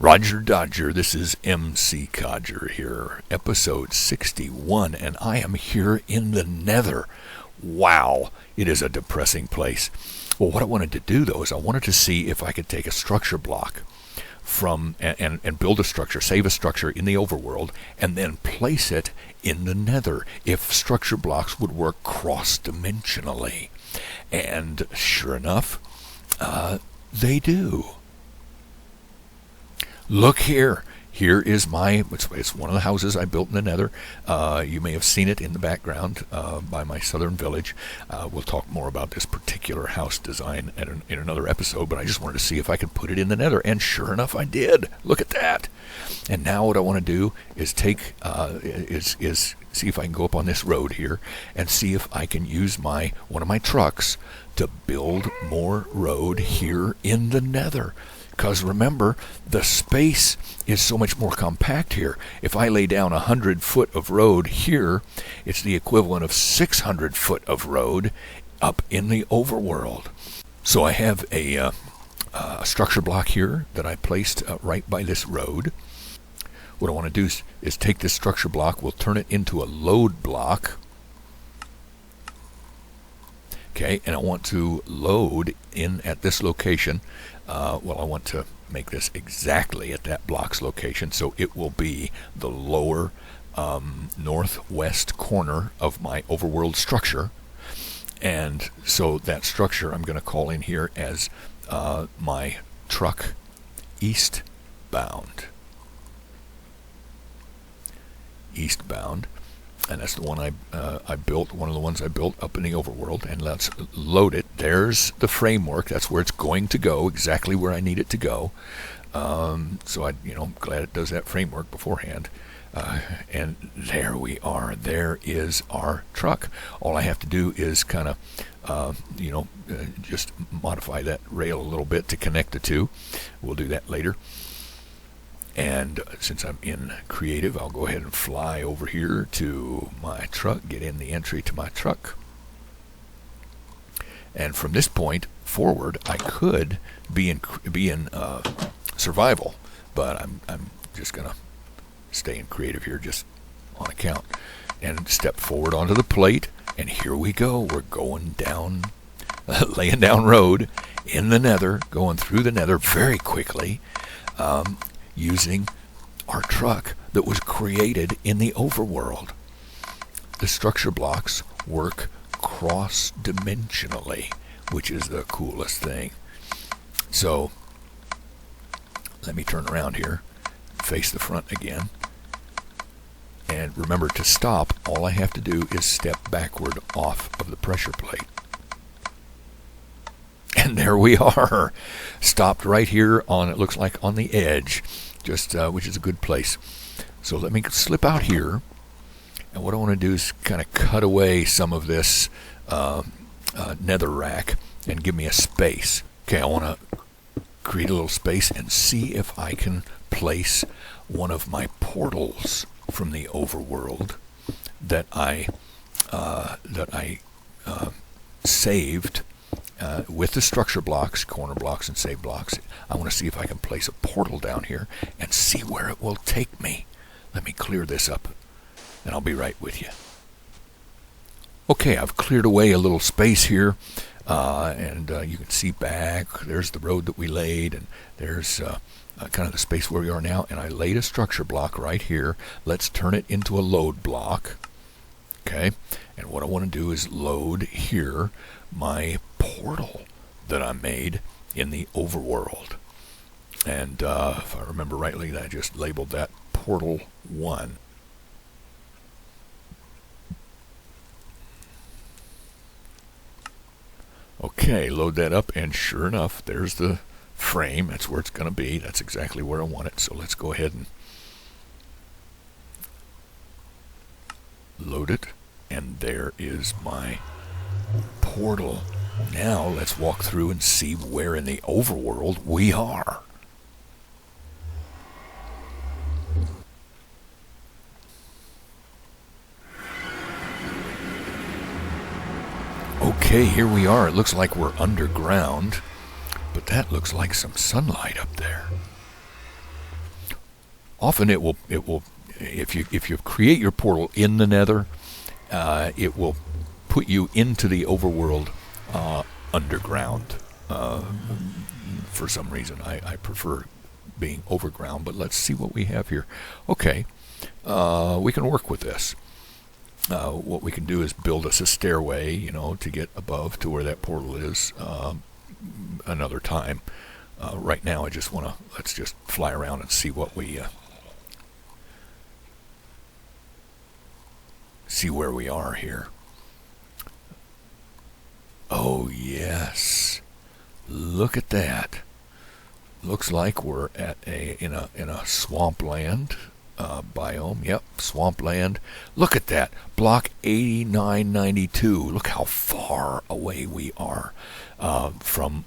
Roger Dodger, this is MC Codger here, episode 61, and I am here in the Nether. Wow, it is a depressing place. Well, what I wanted to do, though, is I wanted to see if I could take a structure block from and build a structure, save a structure in the overworld, and then place it in the Nether, if structure blocks would work cross-dimensionally. And sure enough, they do. Look here. Here is it's one of the houses I built in the Nether. You may have seen it in the background by my southern village. We'll talk more about this particular house design in another episode, but I just wanted to see if I could put it in the Nether, and sure enough I did. Look at that. And now what I want to do is see if I can go up on this road here and see if I can use one of my trucks to build more road here in the Nether. Because remember, the space is so much more compact here. If I lay down 100 foot of road here, it's the equivalent of 600 foot of road up in the overworld. So I have a structure block here that I placed right by this road. What I want to do is take this structure block, we'll turn it into a load block. Okay, and I want to load in at this location. I want to make this exactly at that block's location, so it will be the lower northwest corner of my overworld structure. And so that structure I'm going to call in here as my truck eastbound. And that's the one I built, one of the ones I built up in the overworld. And let's load it. There's the framework. That's where it's going to go, exactly where I need it to go. So I'm glad it does that framework beforehand. And there we are. There is our truck. All I have to do is kind of, just modify that rail a little bit to connect the two. We'll do that later. And since I'm in creative, I'll go ahead and fly over here to my truck, get in the entry to my truck. And from this point forward, I could be in survival, but I'm just gonna stay in creative here, just on account, and step forward onto the plate. And here we go. We're going down, laying down road in the Nether, going through the Nether very quickly. Using our truck that was created in the overworld. The structure blocks work cross-dimensionally, which is the coolest thing. So let me turn around here, face the front again, and remember, to stop, all I have to do is step backward off of the pressure plate. And there we are, stopped right here on, it looks like on the edge, just which is a good place. So let me slip out here, and what I want to do is kind of cut away some of this nether rack and give me a space. Okay, I want to create a little space and see if I can place one of my portals from the overworld that I saved. With the structure blocks, corner blocks, and save blocks, I want to see if I can place a portal down here and see where it will take me. Let me clear this up, and I'll be right with you. Okay, I've cleared away a little space here, and you can see back. There's the road that we laid, and there's kind of the space where we are now. And I laid a structure block right here. Let's turn it into a load block. Okay, and what I want to do is load here my portal that I made in the overworld. And if I remember rightly, I just labeled that Portal 1. Okay, load that up, and sure enough, there's the frame. That's where it's going to be. That's exactly where I want it. So let's go ahead and load it. And there is my portal. Now let's walk through and see where in the overworld we are. Okay, here we are. It looks like we're underground, but that looks like some sunlight up there. often it will if you create your portal in the Nether, it will put you into the overworld underground. For some reason, I prefer being overground, but let's see what we have here. Okay, we can work with this. What we can do is build us a stairway, to get above to where that portal is another time. Right now, let's just fly around and see what we see where we are here. Oh yes, look at that. Looks like we're at in a swampland biome. Yep, swampland. Look at that, block 8992. Look how far away we are from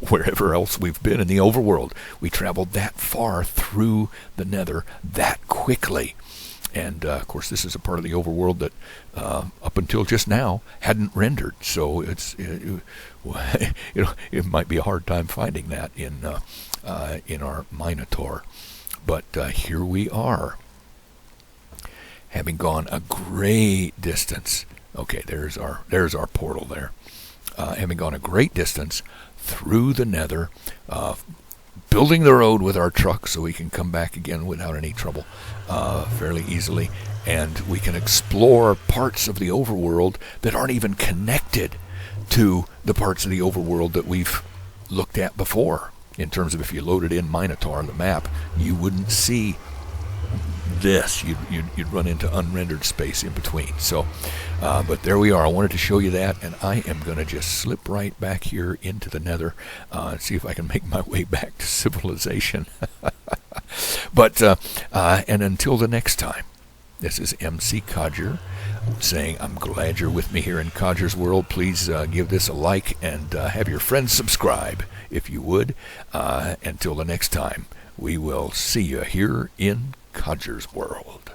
wherever else we've been in the overworld. We traveled that far through the Nether that quickly. And, of course, this is a part of the overworld that, up until just now, hadn't rendered. So it might be a hard time finding that in our Minotaur. But here we are, having gone a great distance. Okay, there's our portal there. Having gone a great distance through the Nether, building the road with our truck so we can come back again without any trouble fairly easily, and we can explore parts of the overworld that aren't even connected to the parts of the overworld that we've looked at before. In terms of, if you loaded in Minotaur on the map, you wouldn't see this. You'd run into unrendered space in between. So, but there we are. I wanted to show you that, and I am going to just slip right back here into the Nether and see if I can make my way back to civilization. But and until the next time, this is MC Codger saying I'm glad you're with me here in Codger's World. Please give this a like and have your friends subscribe if you would. Until the next time, we will see you here in Codger's World.